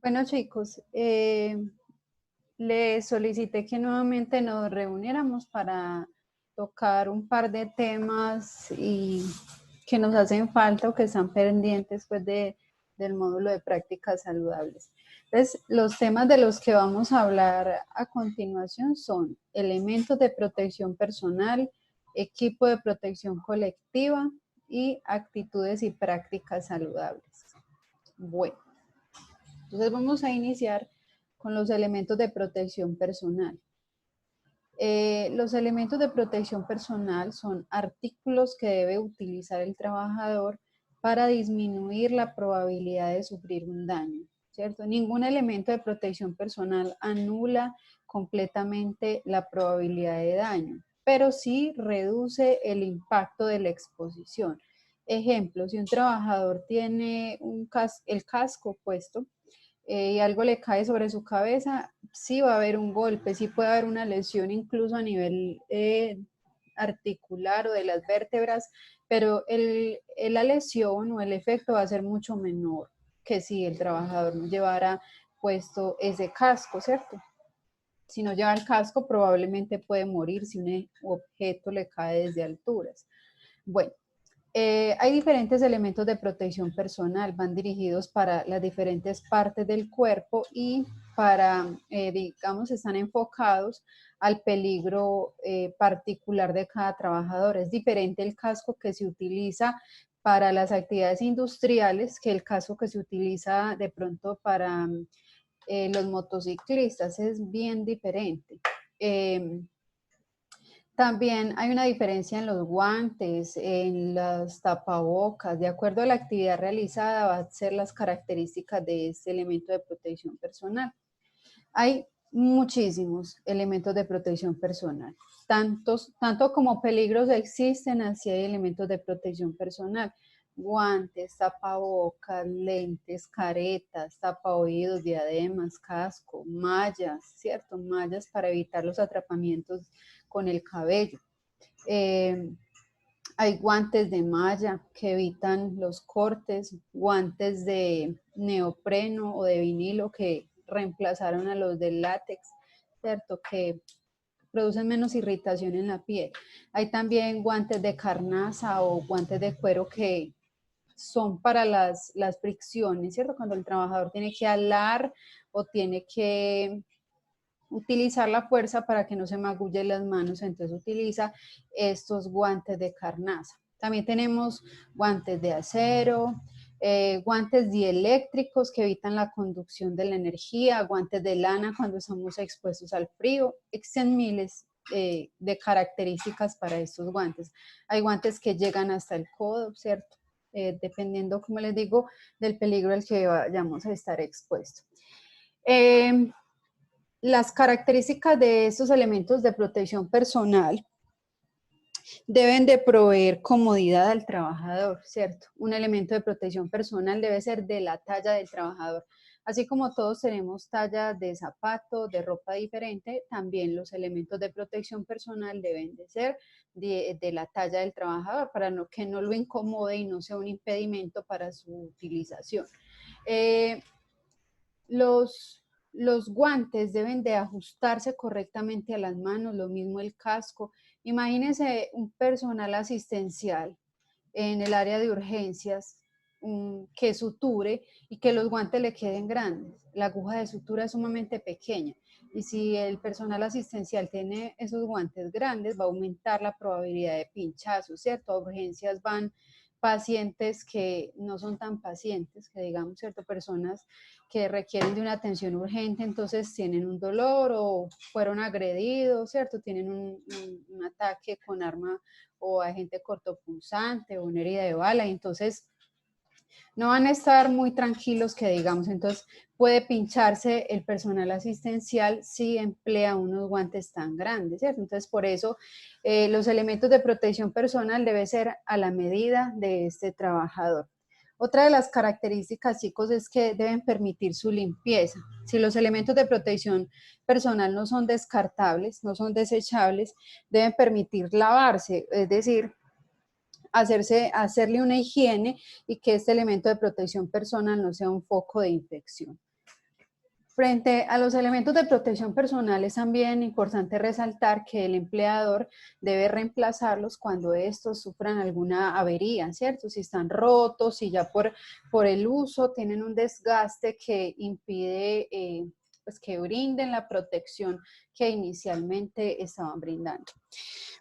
Bueno, chicos, les solicité que nuevamente nos reuniéramos para tocar un par de temas y que nos hacen falta o que están pendientes pues, del módulo de prácticas saludables. Entonces, los temas de los que vamos a hablar a continuación son elementos de protección personal, equipo de protección colectiva y actitudes y prácticas saludables. Bueno. Entonces vamos a iniciar con los elementos de protección personal. Los elementos de protección personal son artículos que debe utilizar el trabajador para disminuir la probabilidad de sufrir un daño, ¿cierto? Ningún elemento de protección personal anula completamente la probabilidad de daño, pero sí reduce el impacto de la exposición. Ejemplo, si un trabajador tiene el casco puesto, y algo le cae sobre su cabeza, sí va a haber un golpe, sí puede haber una lesión incluso a nivel articular o de las vértebras, pero la lesión o el efecto va a ser mucho menor que si el trabajador no llevara puesto ese casco, ¿cierto? Si no lleva el casco, probablemente puede morir si un objeto le cae desde alturas. Bueno, hay diferentes elementos de protección personal, van dirigidos para las diferentes partes del cuerpo y digamos, están enfocados al peligro particular de cada trabajador. Es diferente el casco que se utiliza para las actividades industriales que el casco que se utiliza de pronto para los motociclistas, es bien diferente. También hay una diferencia en los guantes, en las tapabocas. De acuerdo a la actividad realizada, va a ser las características de este elemento de protección personal. Hay muchísimos elementos de protección personal. Tanto como peligros existen, así hay elementos de protección personal. Guantes, tapabocas, lentes, caretas, tapaoídos, diademas, casco, mallas, ¿cierto? Mallas para evitar los atrapamientos con el cabello. Hay guantes de malla que evitan los cortes, guantes de neopreno o de vinilo que reemplazaron a los de látex, ¿cierto? Que producen menos irritación en la piel. Hay también guantes de carnaza o guantes de cuero que son para las fricciones, ¿cierto? Cuando el trabajador tiene que alar o tiene que utilizar la fuerza para que no se magullen las manos, entonces utiliza estos guantes de carnaza. También tenemos guantes de acero, guantes dieléctricos que evitan la conducción de la energía, guantes de lana cuando estamos expuestos al frío. Existen miles de características para estos guantes. Hay guantes que llegan hasta el codo, ¿cierto? Dependiendo, como les digo, del peligro al que vayamos a estar expuestos. Las características de estos elementos de protección personal deben de proveer comodidad al trabajador, ¿cierto? Un elemento de protección personal debe ser de la talla del trabajador. Así como todos tenemos talla de zapato, de ropa diferente, también los elementos de protección personal deben de ser de la talla del trabajador para que no lo incomode y no sea un impedimento para su utilización. Los, los guantes deben de ajustarse correctamente a las manos, lo mismo el casco. Imagínense un personal asistencial en el área de urgencias que suture y que los guantes le queden grandes. La aguja de sutura es sumamente pequeña y si el personal asistencial tiene esos guantes grandes va a aumentar la probabilidad de pinchazos, ¿cierto? A urgencias van pacientes que no son tan pacientes, que digamos, ¿cierto? Personas que requieren de una atención urgente, entonces tienen un dolor o fueron agredidos, ¿cierto? Tienen un ataque con arma o agente cortopunzante o una herida de bala, y entonces no van a estar muy tranquilos que digamos, entonces puede pincharse el personal asistencial si emplea unos guantes tan grandes, ¿cierto? Entonces por eso los elementos de protección personal deben ser a la medida de este trabajador. Otra de las características, chicos, es que deben permitir su limpieza. Si los elementos de protección personal no son descartables, no son desechables, deben permitir lavarse, es decir, hacerle una higiene y que este elemento de protección personal no sea un foco de infección. Frente a los elementos de protección personal es también importante resaltar que el empleador debe reemplazarlos cuando estos sufran alguna avería, ¿cierto? Si están rotos, si ya por el uso tienen un desgaste que impide pues que brinden la protección que inicialmente estaban brindando.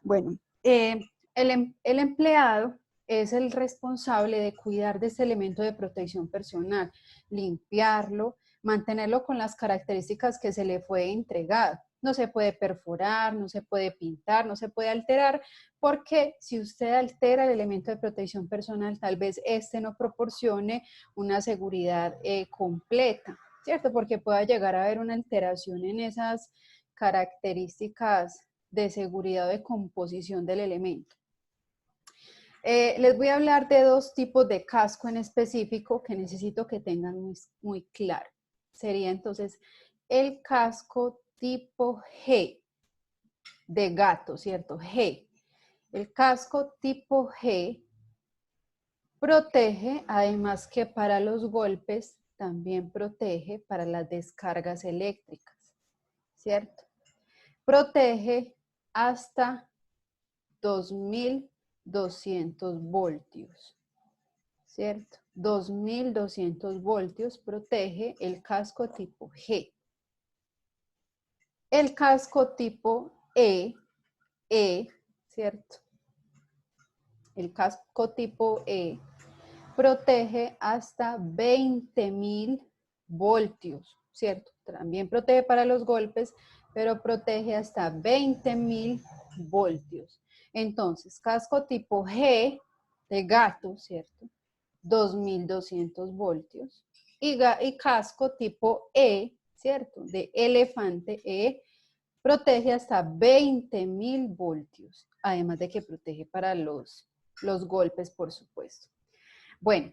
Bueno, el empleado es el responsable de cuidar de ese elemento de protección personal, limpiarlo, mantenerlo con las características que se le fue entregado. No se puede perforar, no se puede pintar, no se puede alterar, porque si usted altera el elemento de protección personal, tal vez este no proporcione una seguridad completa, ¿cierto? Porque pueda llegar a haber una alteración en esas características de seguridad o de composición del elemento. Les voy a hablar de dos tipos de casco en específico que necesito que tengan muy claro. Sería entonces el casco tipo G, de gato, ¿cierto? G. El casco tipo G protege, además que para los golpes, también protege para las descargas eléctricas, ¿cierto? Protege hasta 2200 voltios, ¿cierto? 2200 voltios protege el casco tipo G. El casco tipo ¿cierto? El casco tipo E protege hasta 20.000 voltios, ¿cierto? También protege para los golpes, pero protege hasta 20.000 voltios. Entonces, casco tipo G de gato, ¿cierto? 2200 voltios. Y casco tipo E, ¿cierto? De elefante E, protege hasta 20.000 voltios, además de que protege para los golpes, por supuesto. Bueno,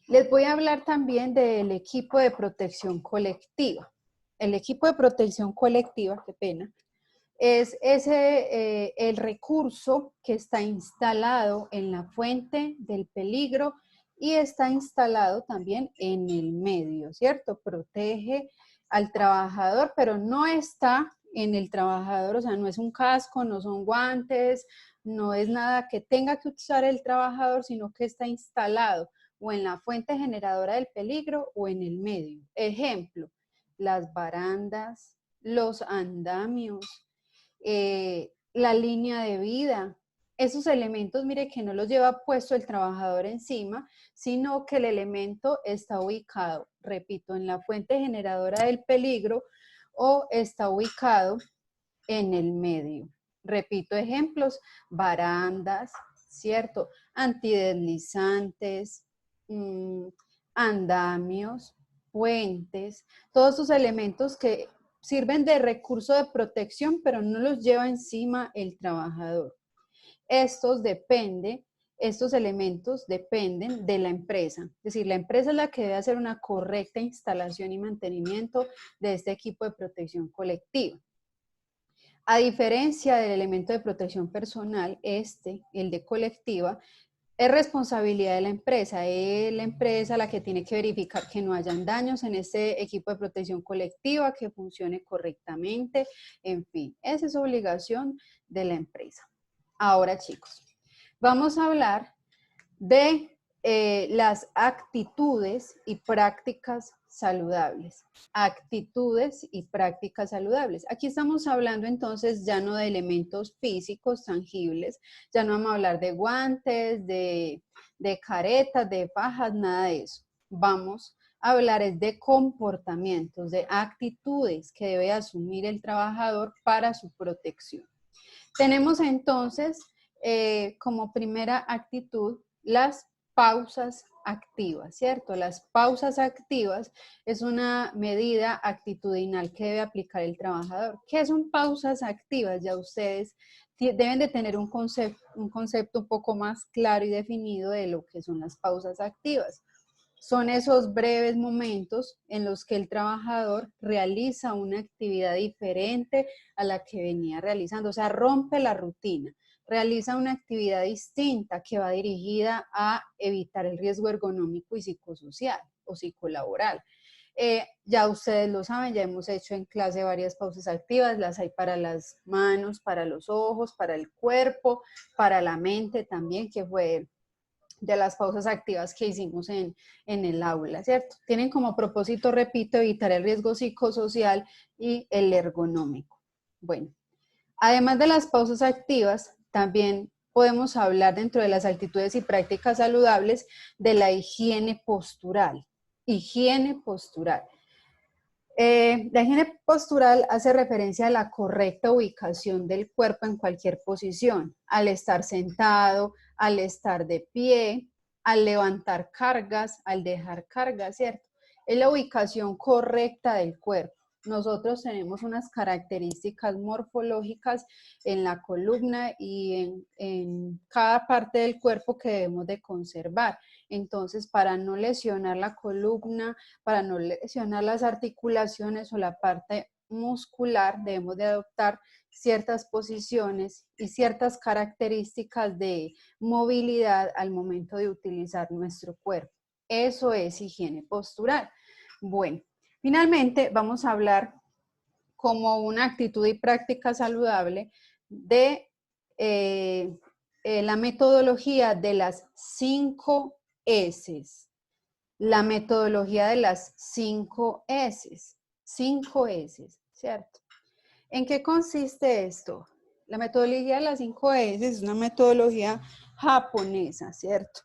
les voy a hablar también del equipo de protección colectiva. El equipo de protección colectiva, qué pena, es el recurso que está instalado en la fuente del peligro y está instalado también en el medio, ¿cierto? Protege al trabajador, pero no está en el trabajador, o sea, no es un casco, no son guantes, no es nada que tenga que usar el trabajador, sino que está instalado o en la fuente generadora del peligro o en el medio. Ejemplo, las barandas, los andamios, la línea de vida. Esos elementos, mire que no los lleva puesto el trabajador encima, sino que el elemento está ubicado, repito, en la fuente generadora del peligro o está ubicado en el medio. Repito ejemplos, barandas, ¿cierto? Antideslizantes, andamios, puentes, todos esos elementos que sirven de recurso de protección, pero no los lleva encima el trabajador. Estos elementos dependen de la empresa. Es decir, la empresa es la que debe hacer una correcta instalación y mantenimiento de este equipo de protección colectiva. A diferencia del elemento de protección personal, el de colectiva, es responsabilidad de la empresa. Es la empresa la que tiene que verificar que no hayan daños en este equipo de protección colectiva, que funcione correctamente, en fin, esa es obligación de la empresa. Ahora, chicos, vamos a hablar de las actitudes y prácticas saludables. Actitudes y prácticas saludables. Aquí estamos hablando entonces ya no de elementos físicos tangibles, ya no vamos a hablar de guantes, de caretas, de fajas, nada de eso. Vamos a hablar de comportamientos, de actitudes que debe asumir el trabajador para su protección. Tenemos entonces como primera actitud las pausas activas, ¿cierto? Las pausas activas es una medida actitudinal que debe aplicar el trabajador. ¿Qué son pausas activas? Ya ustedes deben de tener un concepto un poco más claro y definido de lo que son las pausas activas. Son esos breves momentos en los que el trabajador realiza una actividad diferente a la que venía realizando, o sea, rompe la rutina, realiza una actividad distinta que va dirigida a evitar el riesgo ergonómico y psicosocial o psicolaboral. Ya ustedes lo saben, ya hemos hecho en clase varias pausas activas, las hay para las manos, para los ojos, para el cuerpo, para la mente también, que fue de las pausas activas que hicimos en el aula, ¿cierto? Tienen como propósito, repito, evitar el riesgo psicosocial y el ergonómico. Bueno, además de las pausas activas, también podemos hablar dentro de las actitudes y prácticas saludables de la higiene postural. Higiene postural. La higiene postural hace referencia a la correcta ubicación del cuerpo en cualquier posición, al estar sentado, al estar de pie, al levantar cargas, al dejar cargas, ¿cierto? Es la ubicación correcta del cuerpo. Nosotros tenemos unas características morfológicas en la columna y en cada parte del cuerpo que debemos de conservar. Entonces, para no lesionar la columna, para no lesionar las articulaciones o la parte muscular, debemos de adoptar ciertas posiciones y ciertas características de movilidad al momento de utilizar nuestro cuerpo. Eso es higiene postural. Bueno, finalmente vamos a hablar como una actitud y práctica saludable de la metodología de las 5 S. La metodología de las 5 S. 5 S, ¿cierto? ¿En qué consiste esto? La metodología de las 5 S es una metodología japonesa, ¿cierto?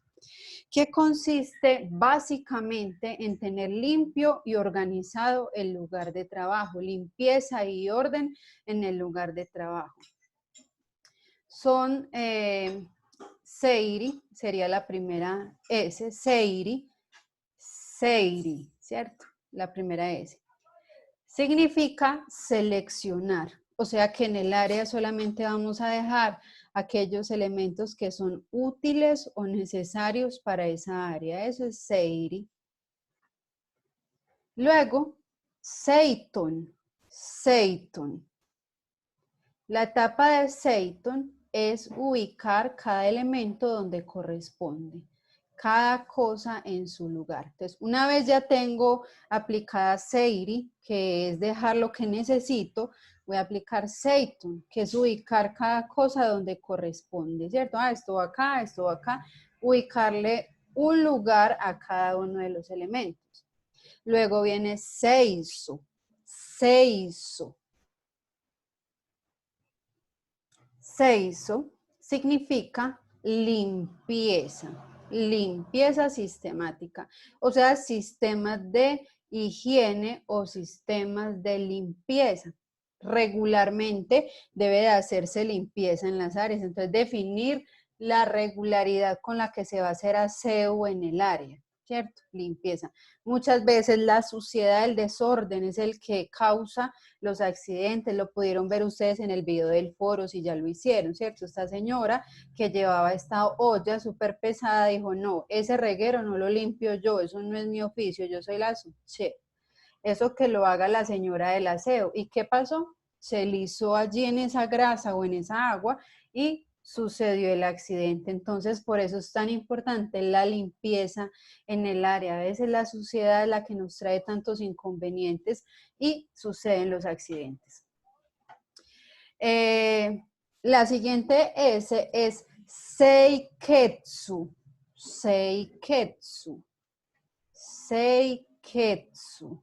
Que consiste básicamente en tener limpio y organizado el lugar de trabajo, limpieza y orden en el lugar de trabajo. Son Seiri, sería la primera S, Seiri, Seiri, ¿cierto? La primera S. Significa seleccionar, o sea que en el área solamente vamos a dejar aquellos elementos que son útiles o necesarios para esa área. Eso es Seiri. Luego, Seiton, Seiton. La etapa de Seiton es ubicar cada elemento donde corresponde, cada cosa en su lugar. Entonces, una vez ya tengo aplicada Seiri, que es dejar lo que necesito, voy a aplicar Seiton, que es ubicar cada cosa donde corresponde, ¿cierto? Esto va acá, ubicarle un lugar a cada uno de los elementos. Luego viene Seiso, Seiso. Seiso significa limpieza, limpieza sistemática, o sea, sistemas de higiene o sistemas de limpieza. Regularmente debe de hacerse limpieza en las áreas, entonces definir la regularidad con la que se va a hacer aseo en el área, ¿cierto? Limpieza. Muchas veces la suciedad, el desorden es el que causa los accidentes, lo pudieron ver ustedes en el video del foro si ya lo hicieron, ¿cierto? Esta señora que llevaba esta olla súper pesada dijo, no, ese reguero no lo limpio yo, eso no es mi oficio, yo soy la subchef. Eso que lo haga la señora del aseo. ¿Y qué pasó? Se lisó allí en esa grasa o en esa agua y sucedió el accidente. Entonces, por eso es tan importante la limpieza en el área. A veces la suciedad es la que nos trae tantos inconvenientes y suceden los accidentes. La siguiente S es Seiketsu. Seiketsu. Seiketsu.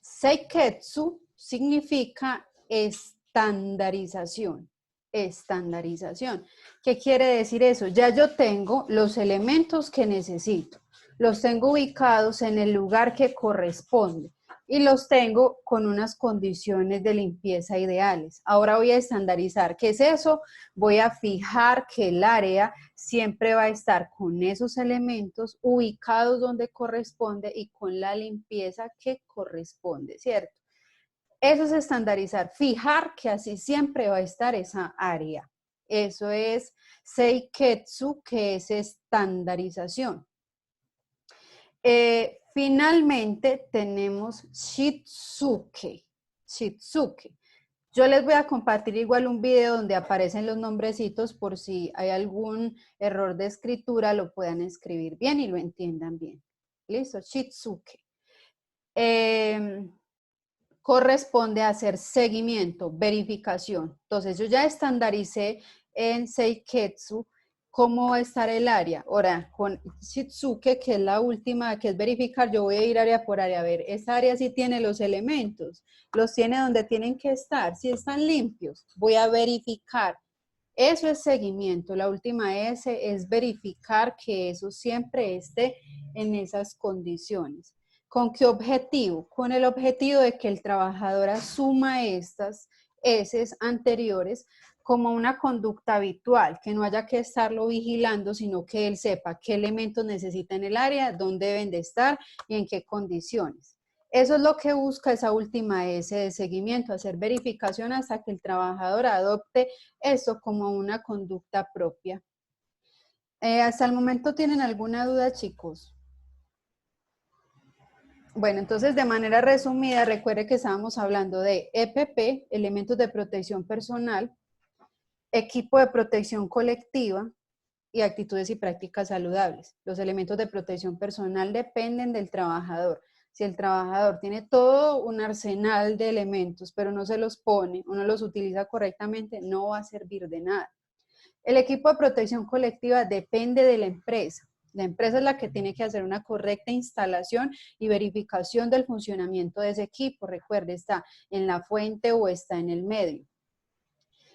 Seiketsu significa estandarización. Estandarización. ¿Qué quiere decir eso? Ya yo tengo los elementos que necesito. Los tengo ubicados en el lugar que corresponde y los tengo con unas condiciones de limpieza ideales. Ahora voy a estandarizar. ¿Qué es eso? Voy a fijar que el área siempre va a estar con esos elementos ubicados donde corresponde y con la limpieza que corresponde, ¿cierto? Eso es estandarizar, fijar que así siempre va a estar esa área. Eso es Seiketsu, que es estandarización. Finalmente tenemos Shitsuke. Shitsuke. Yo les voy a compartir igual un video donde aparecen los nombrecitos por si hay algún error de escritura, lo puedan escribir bien y lo entiendan bien. ¿Listo? Shitsuke. Corresponde a hacer seguimiento, verificación. Entonces, yo ya estandaricé en Seiketsu cómo va a estar el área. Ahora, con Shitsuke, que es la última, que es verificar, yo voy a ir área por área. A ver, esa área sí tiene los elementos, los tiene donde tienen que estar, si están limpios. Voy a verificar. Eso es seguimiento. La última S es verificar que eso siempre esté en esas condiciones. ¿Con qué objetivo? Con el objetivo de que el trabajador asuma estas S anteriores como una conducta habitual, que no haya que estarlo vigilando, sino que él sepa qué elementos necesita en el área, dónde deben de estar y en qué condiciones. Eso es lo que busca esa última S de seguimiento, hacer verificación hasta que el trabajador adopte eso como una conducta propia. ¿Hasta el momento tienen alguna duda, chicos? Bueno, entonces de manera resumida, recuerde que estábamos hablando de EPP, elementos de protección personal, equipo de protección colectiva y actitudes y prácticas saludables. Los elementos de protección personal dependen del trabajador. Si el trabajador tiene todo un arsenal de elementos, pero no se los pone o no los utiliza correctamente, no va a servir de nada. El equipo de protección colectiva depende de la empresa. La empresa es la que tiene que hacer una correcta instalación y verificación del funcionamiento de ese equipo. Recuerde, está en la fuente o está en el medio.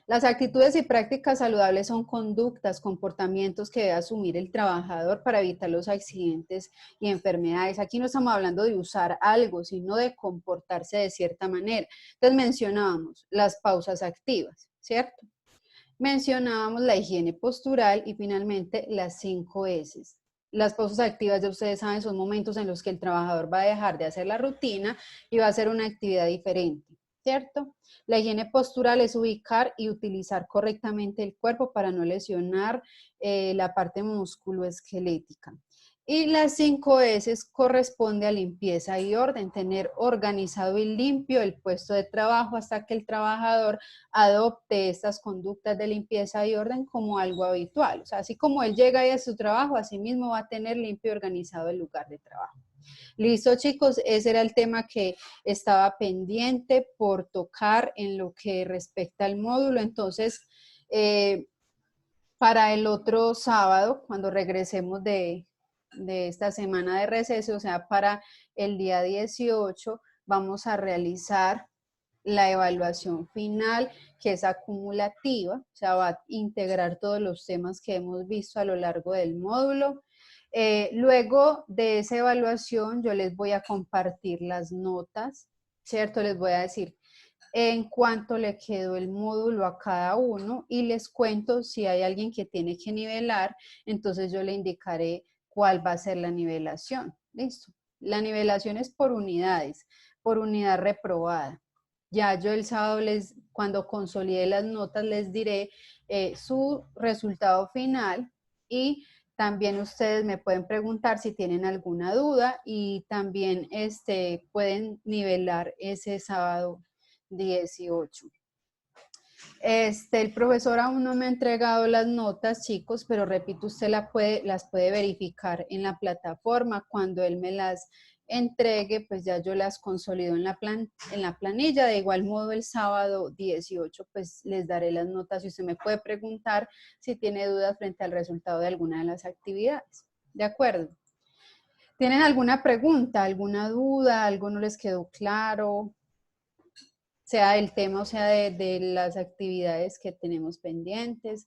Las actitudes y prácticas saludables son conductas, comportamientos que debe asumir el trabajador para evitar los accidentes y enfermedades. Aquí no estamos hablando de usar algo, sino de comportarse de cierta manera. Entonces mencionábamos las pausas activas, ¿cierto? Mencionábamos la higiene postural y finalmente las 5 S. Las pausas activas, ya ustedes saben, son momentos en los que el trabajador va a dejar de hacer la rutina y va a hacer una actividad diferente, ¿cierto? La higiene postural es ubicar y utilizar correctamente el cuerpo para no lesionar la parte musculoesquelética. Y las 5 S corresponde a limpieza y orden, tener organizado y limpio el puesto de trabajo hasta que el trabajador adopte estas conductas de limpieza y orden como algo habitual. O sea, así como él llega ahí a su trabajo, así mismo va a tener limpio y organizado el lugar de trabajo. Listo, chicos, ese era el tema que estaba pendiente por tocar en lo que respecta al módulo. Entonces, para el otro sábado, cuando regresemos de esta semana de receso, o sea, para el día 18, vamos a realizar la evaluación final, que es acumulativa, o sea, va a integrar todos los temas que hemos visto a lo largo del módulo. Luego de esa evaluación, yo les voy a compartir las notas, ¿cierto? Les voy a decir en cuánto le quedó el módulo a cada uno y les cuento si hay alguien que tiene que nivelar, entonces yo le indicaré cuál va a ser la nivelación. ¿Listo? La nivelación es por unidades, por unidad reprobada. Ya yo el sábado, cuando consolide las notas, les diré su resultado final y también ustedes me pueden preguntar si tienen alguna duda y también pueden nivelar ese sábado 18. El profesor aún no me ha entregado las notas, chicos, pero repito, usted las puede verificar en la plataforma. Cuando él me las entregue, pues ya yo las consolido en la planilla. De igual modo, el sábado 18, pues les daré las notas y usted me puede preguntar si tiene dudas frente al resultado de alguna de las actividades. ¿De acuerdo? ¿Tienen alguna pregunta, alguna duda, algo no les quedó claro? Sea del tema o sea de las actividades que tenemos pendientes.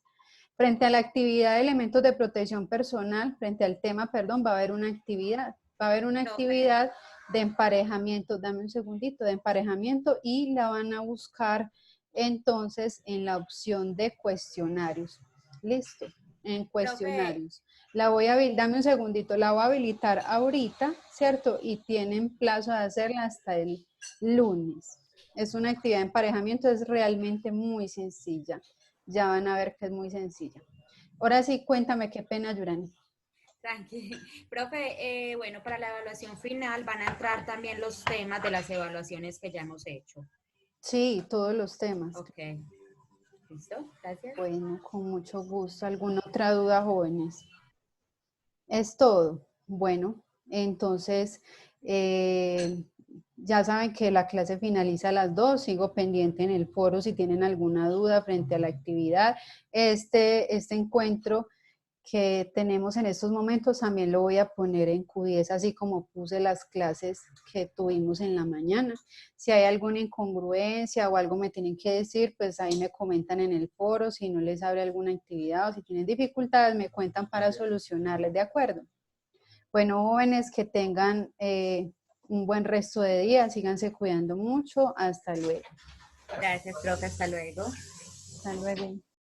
Frente a la actividad de elementos de protección personal, frente al tema, perdón, va a haber una actividad. Va a haber una actividad de emparejamiento, dame un segundito, de emparejamiento y la van a buscar entonces en la opción de cuestionarios. Listo, en cuestionarios. La voy a, dame un segundito, la voy a habilitar ahorita, ¿cierto? Y tienen plazo de hacerla hasta el lunes. Es una actividad de emparejamiento, es realmente muy sencilla. Ya van a ver que es muy sencilla. Ahora sí, cuéntame, qué pena, Yurani. Tranqui. Profe, bueno, para la evaluación final van a entrar también los temas de las evaluaciones que ya hemos hecho. Sí, todos los temas. Ok. ¿Listo? Gracias. Bueno, con mucho gusto. ¿Alguna otra duda, jóvenes? Es todo. Bueno, Entonces, ya saben que la clase finaliza a las 2, sigo pendiente en el foro si tienen alguna duda frente a la actividad. Este encuentro que tenemos en estos momentos también lo voy a poner en Q10, así como puse las clases que tuvimos en la mañana. Si hay alguna incongruencia o algo me tienen que decir, pues ahí me comentan en el foro. Si no les abre alguna actividad o si tienen dificultades, me cuentan para solucionarles, ¿de acuerdo? Bueno, jóvenes, que tengan un buen resto de día, síganse cuidando mucho. Hasta luego. Gracias, profe. Hasta luego. Hasta luego.